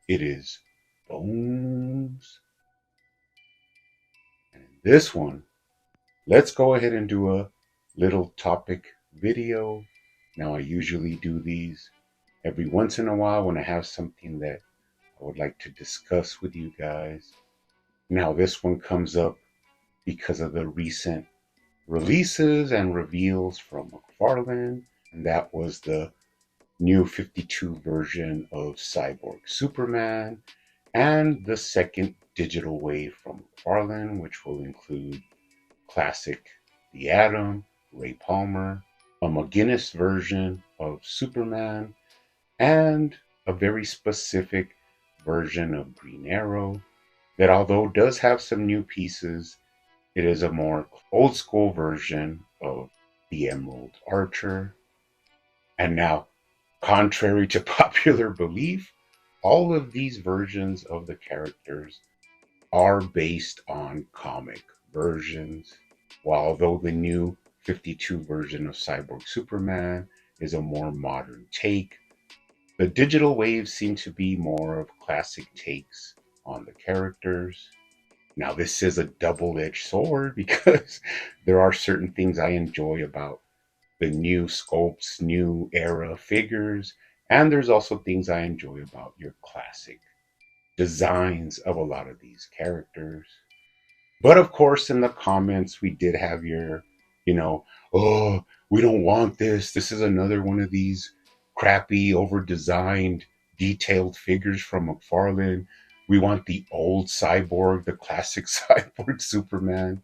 It is Bones. And in this one, let's go ahead and do a little topic video. Now, I usually do these every once in a while when I have something that I would like to discuss with you guys. Now, this one comes up because of the recent releases and reveals from McFarlane, and that was the new 52 version of Cyborg Superman and the second digital wave from McFarlane, which will include classic The Atom, Ray Palmer, a McGinnis version of Superman, and a very specific version of Green Arrow that, although does have some new pieces, it is a more old school version of the Emerald Archer. And now, contrary to popular belief, all of these versions of the characters are based on comic versions. While although the new 52 version of Cyborg Superman is a more modern take, the digital waves seem to be more of classic takes on the characters. Now, this is a double edged sword because there are certain things I enjoy about the new sculpts, new era figures, and there's also things I enjoy about your classic designs of a lot of these characters. But of course, in the comments, we did have your, you know, oh, we don't want this. This is another one of these crappy, over designed, detailed figures from McFarlane. We want the old cyborg, the classic cyborg Superman.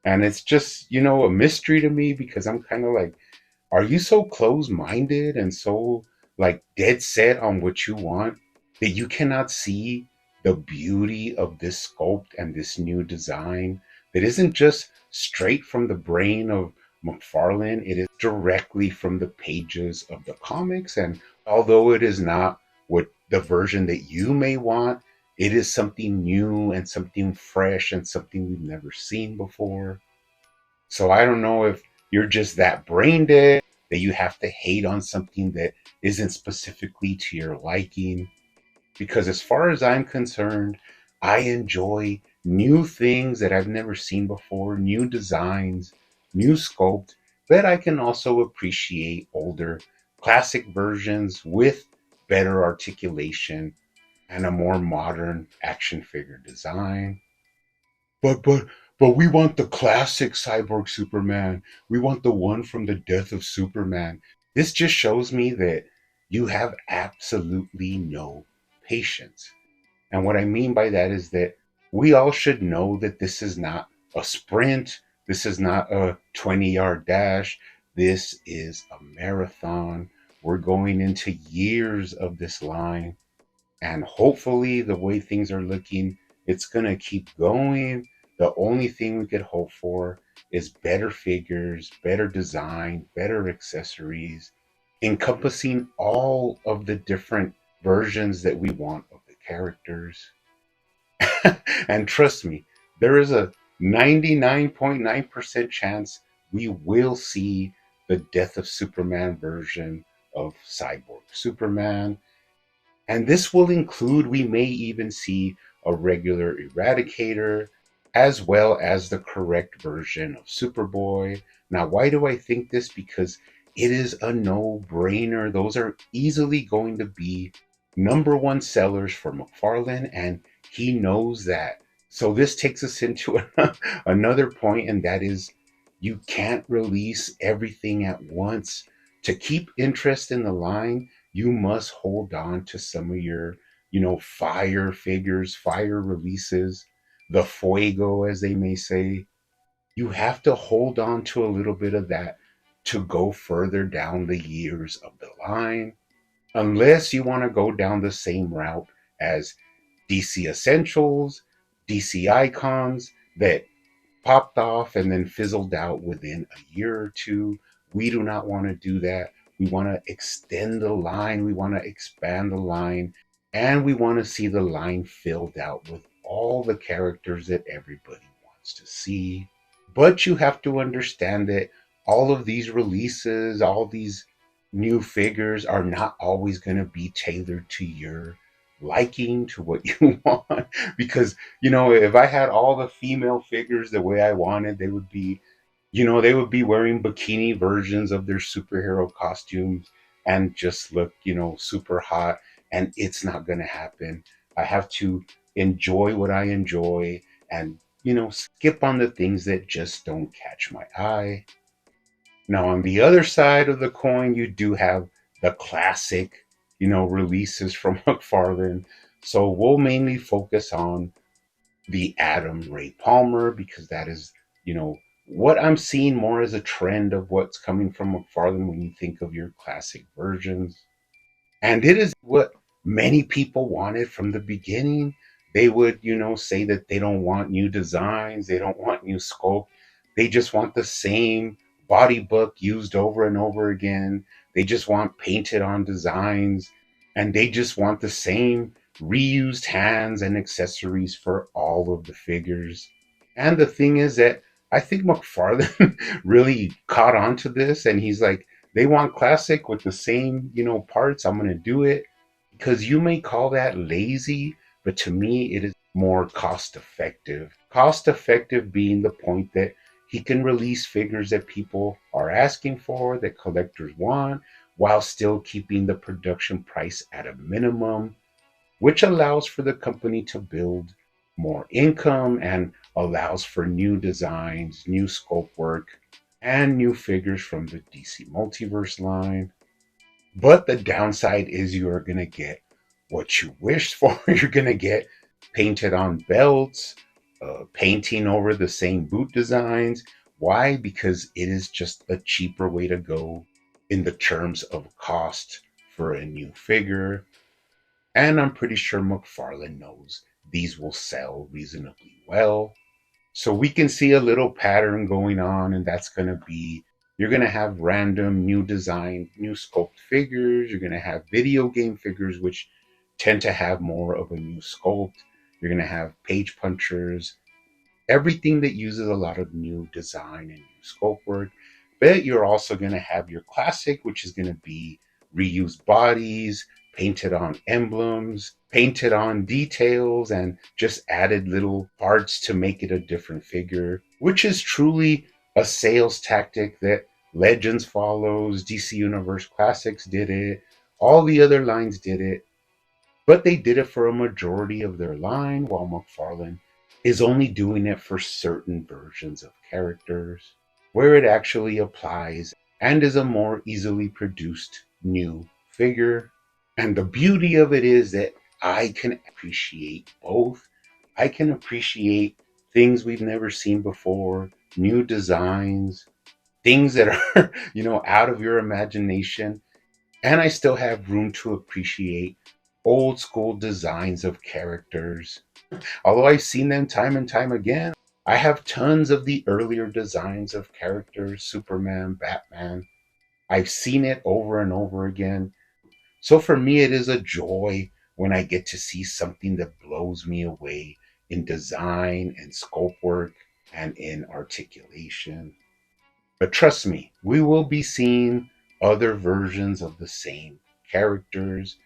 And it's just, a mystery to me because I'm kind of like, are you so close minded and so like dead set on what you want that you cannot see the beauty of this sculpt and this new design that isn't just straight from the brain of McFarlane? It is directly from the pages of the comics. And although it is not what the version that you may want, it is something new and something fresh and something we've never seen before. So I don't know if you're just that brain dead that you have to hate on something that isn't specifically to your liking. Because as far as I'm concerned, I enjoy new things that I've never seen before, new designs, new sculpt, but I can also appreciate older classic versions with better articulation and a more modern action figure design. But but but we want the classic cyborg Superman. We want the one from the death of Superman. This just shows me that you have absolutely no patience. And what I mean by that is that we all should know that this is not a sprint. This is not a 20-yard dash. This is a marathon. We're going into years of this line. And hopefully, the way things are looking, it's going to keep going. The only thing we could hope for is better figures, better design, better accessories, encompassing all of the different versions that we want of the characters. And trust me, there is a 99.9% chance we will see the Death of Superman version of Cyborg Superman, and this will include, we may even see a regular Eradicator, as well as the correct version of Superboy. Now, why do I think this? Because it is a no brainer. Those are easily going to be number one sellers for McFarlane, and he knows that. So, this takes us into another point, and that is you can't release everything at once. To keep interest in the line, you must hold on to some of your, fire figures, fire releases, the fuego, as they may say. You have to hold on to a little bit of that to go further down the years of the line, unless you want to go down the same route as DC Essentials, DC Icons that popped off and then fizzled out within a year or two. We do not want to do that. We want to extend the line, we want to expand the line, and we want to see the line filled out with all the characters that everybody wants to see. But you have to understand that all of these releases, all these new figures are not always going to be tailored to your liking to what you want. Because, if I had all the female figures the way I wanted, they would be, they would be wearing bikini versions of their superhero costumes and just look, super hot. And it's not going to happen. I have to enjoy what I enjoy and, skip on the things that just don't catch my eye. Now, on the other side of the coin, you do have the classic, releases from McFarlane. So we'll mainly focus on the Adam Ray Palmer because that is, what I'm seeing more as a trend of what's coming from McFarlane when you think of your classic versions. And it is what many people wanted from the beginning. They would, say that they don't want new designs, they don't want new sculpt. They just want the same body book used over and over again. They just want painted on designs and they just want the same reused hands and accessories for all of the figures. And the thing is that I think McFarlane really caught on to this and he's like, they want classic with the same, parts. I'm going to do it because you may call that lazy, but to me, it is more cost effective. Cost effective being the point that he can release figures that people are asking for, that collectors want, while still keeping the production price at a minimum, which allows for the company to build more income and allows for new designs, new scope work, and new figures from the DC Multiverse line. But the downside is you're going to get what you wished for. You're going to get painted on belts, painting over the same boot designs. Why? Because it is just a cheaper way to go in the terms of cost for a new figure. And I'm pretty sure McFarlane knows these will sell reasonably well. So we can see a little pattern going on, and that's going to be you're going to have random new design, new sculpt figures. You're going to have video game figures, which tend to have more of a new sculpt. You're going to have page punchers, everything that uses a lot of new design and new sculpt work. But you're also going to have your classic, which is going to be reused bodies, painted on emblems, painted on details, and just added little parts to make it a different figure, which is truly a sales tactic that Legends follows, DC Universe Classics did it, all the other lines did it, but they did it for a majority of their line, while McFarlane is only doing it for certain versions of characters where it actually applies and is a more easily produced new figure. And the beauty of it is that I can appreciate both. I can appreciate things we've never seen before, new designs, things that are, out of your imagination. And I still have room to appreciate old school designs of characters. Although I've seen them time and time again, I have tons of the earlier designs of characters, Superman, Batman. I've seen it over and over again. So for me, it is a joy when I get to see something that blows me away in design and scope work and in articulation. But trust me, we will be seeing other versions of the same characters.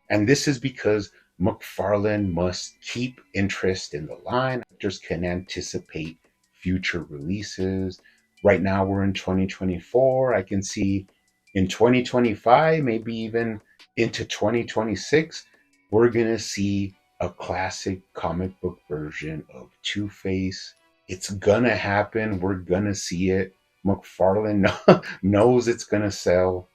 And this is because McFarlane must keep interest in the line. Actors can anticipate future releases. Right now, we're in 2024. I can see in 2025, maybe even into 2026, we're going to see a classic comic book version of Two Face. It's going to happen. We're going to see it. McFarlane knows it's going to sell.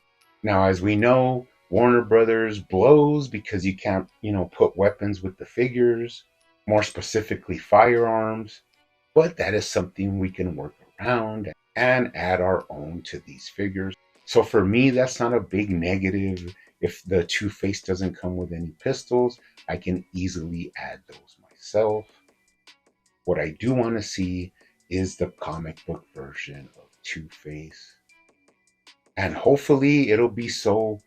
Now, as we know, Warner Brothers blows because you can't, put weapons with the figures, more specifically firearms. But that is something we can work around and add our own to these figures. So for me, that's not a big negative. If the Two Face doesn't come with any pistols, I can easily add those myself. What I do want to see is the comic book version of Two Face. And hopefully it'll be so,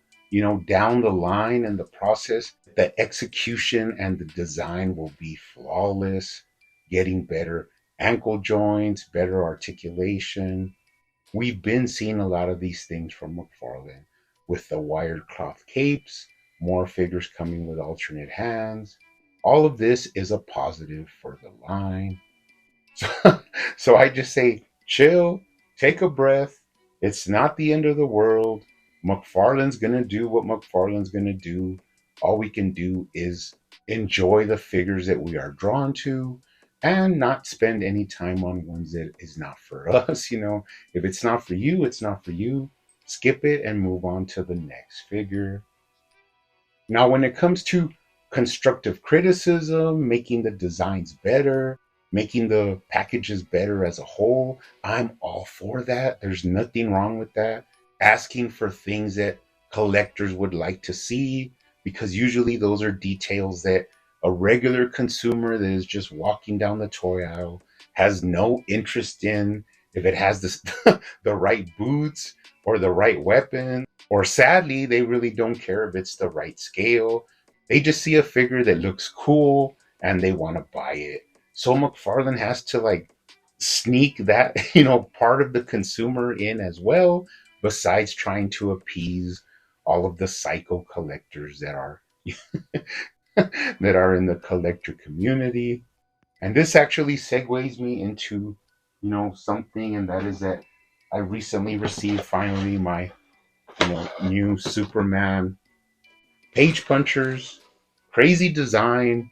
down the line in the process, the execution and the design will be flawless, getting better ankle joints, better articulation. We've been seeing a lot of these things from McFarlane with the wired cloth capes, more figures coming with alternate hands. All of this is a positive for the line. So I just say, chill, take a breath. It's not the end of the world. McFarlane's going to do what McFarlane's going to do. All we can do is enjoy the figures that we are drawn to and not spend any time on ones that is not for us. If it's not for you, it's not for you. Skip it and move on to the next figure. Now, when it comes to constructive criticism, making the designs better, making the packages better as a whole, I'm all for that. There's nothing wrong with that. Asking for things that collectors would like to see, because usually those are details that a regular consumer that is just walking down the toy aisle has no interest in. If it has this, the right boots or the right weapon, or sadly, they really don't care if it's the right scale. They just see a figure that looks cool and they want to buy it. So McFarlane has to like sneak that, part of the consumer in as well, besides trying to appease all of the psycho collectors that are that are in the collector community. And this actually segues me into, something, and that is that I recently received finally my new Superman page punchers, crazy design,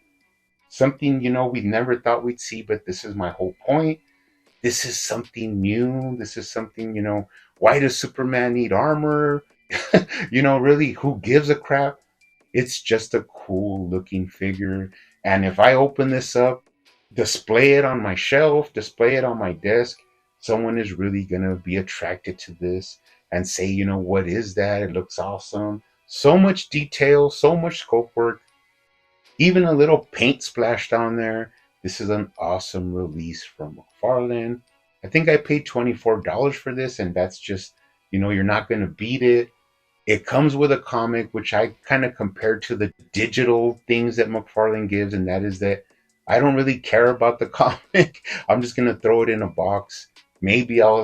something we never thought we'd see, but this is my whole point. This is something new. This is something, why does Superman need armor? Really, who gives a crap? It's just a cool looking figure. And if I open this up, display it on my shelf, display it on my desk, someone is really going to be attracted to this and say, what is that? It looks awesome. So much detail, so much scope work, even a little paint splashed on there. This is an awesome release from McFarlane. I think I paid $24 for this, and that's just, you're not going to beat it. It comes with a comic, which I kind of compared to the digital things that McFarlane gives, and that is that I don't really care about the comic. I'm just gonna throw it in a box. Maybe I'll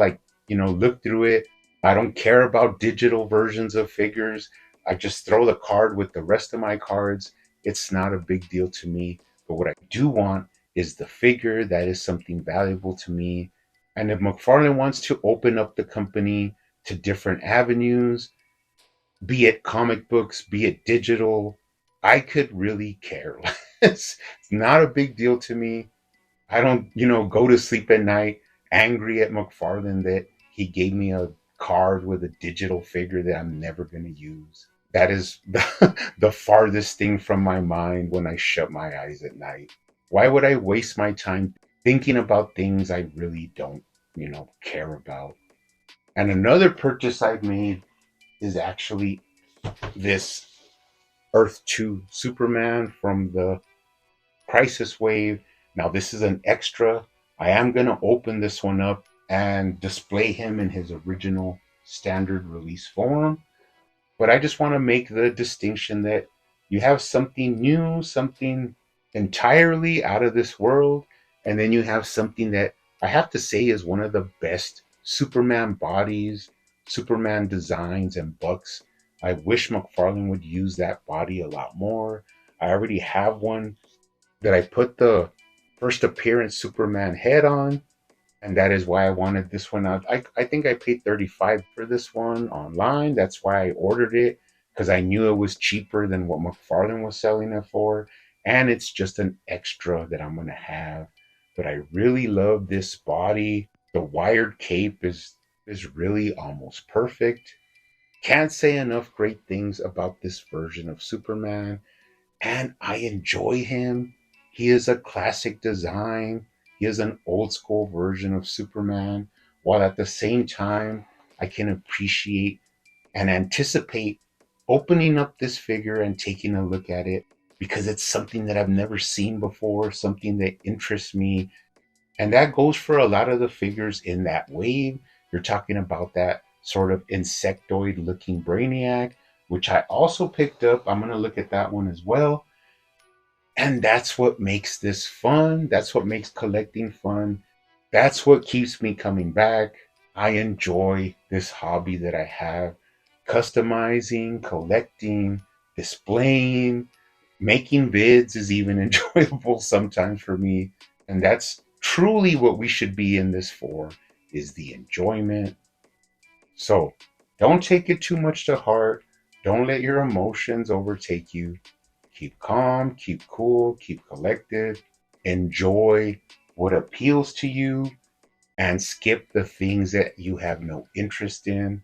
look through it. I don't care about digital versions of figures. I just throw the card with the rest of my cards. It's not a big deal to me. But what I do want is the figure. That is something valuable to me. And if McFarlane wants to open up the company to different avenues, be it comic books, be it digital, I could really care less. It's not a big deal to me. I don't, go to sleep at night angry at McFarlane that he gave me a card with a digital figure that I'm never going to use. That is the farthest thing from my mind when I shut my eyes at night. Why would I waste my time thinking about things I really don't, care about? And another purchase I've made is actually this Earth 2 Superman from the Crisis Wave. Now, this is an extra. I am going to open this one up and display him in his original standard release form. But I just want to make the distinction that you have something new, something entirely out of this world, and then you have something that I have to say is one of the best Superman bodies, Superman designs, and books. I wish McFarlane would use that body a lot more. I already have one that I put the first appearance Superman head on, and that is why I wanted this one out. I think I paid 35 for this one online. That's why I ordered it, because I knew it was cheaper than what McFarlane was selling it for, and it's just an extra that I'm gonna have. But I really love this body. The wired cape is really almost perfect. Can't say enough great things about this version of Superman, and I enjoy him. He is a classic design. He is an old school version of Superman, while at the same time, I can appreciate and anticipate opening up this figure and taking a look at it, because it's something that I've never seen before, something that interests me. And that goes for a lot of the figures in that wave. You're talking about that sort of insectoid looking Brainiac, which I also picked up. I'm going to look at that one as well. And that's what makes this fun. That's what makes collecting fun. That's what keeps me coming back. I enjoy this hobby that I have, customizing, collecting, displaying, making vids is even enjoyable sometimes for me. And that's truly what we should be in this for, is the enjoyment. So don't take it too much to heart. Don't let your emotions overtake you. Keep calm, keep cool, keep collected. Enjoy what appeals to you and skip the things that you have no interest in.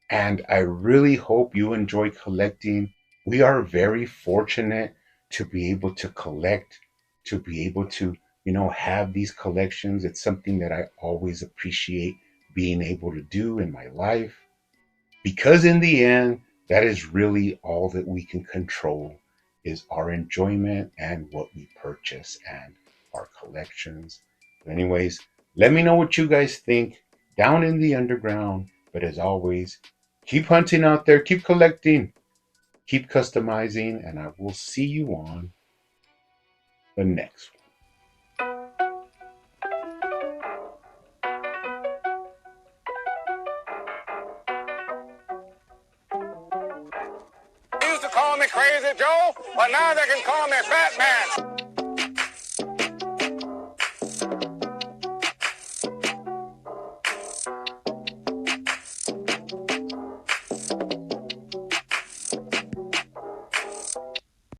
And I really hope you enjoy collecting. We are very fortunate to be able to collect, to be able to, have these collections. It's something that I always appreciate being able to do in my life, because in the end, that is really all that we can control, is our enjoyment and what we purchase and our collections. But anyways, let me know what you guys think down in the underground. But as always, keep hunting out there, keep collecting, keep customizing, and I will see you on the next one. They used to call me Crazy Joe, but now they can call me Fat Man.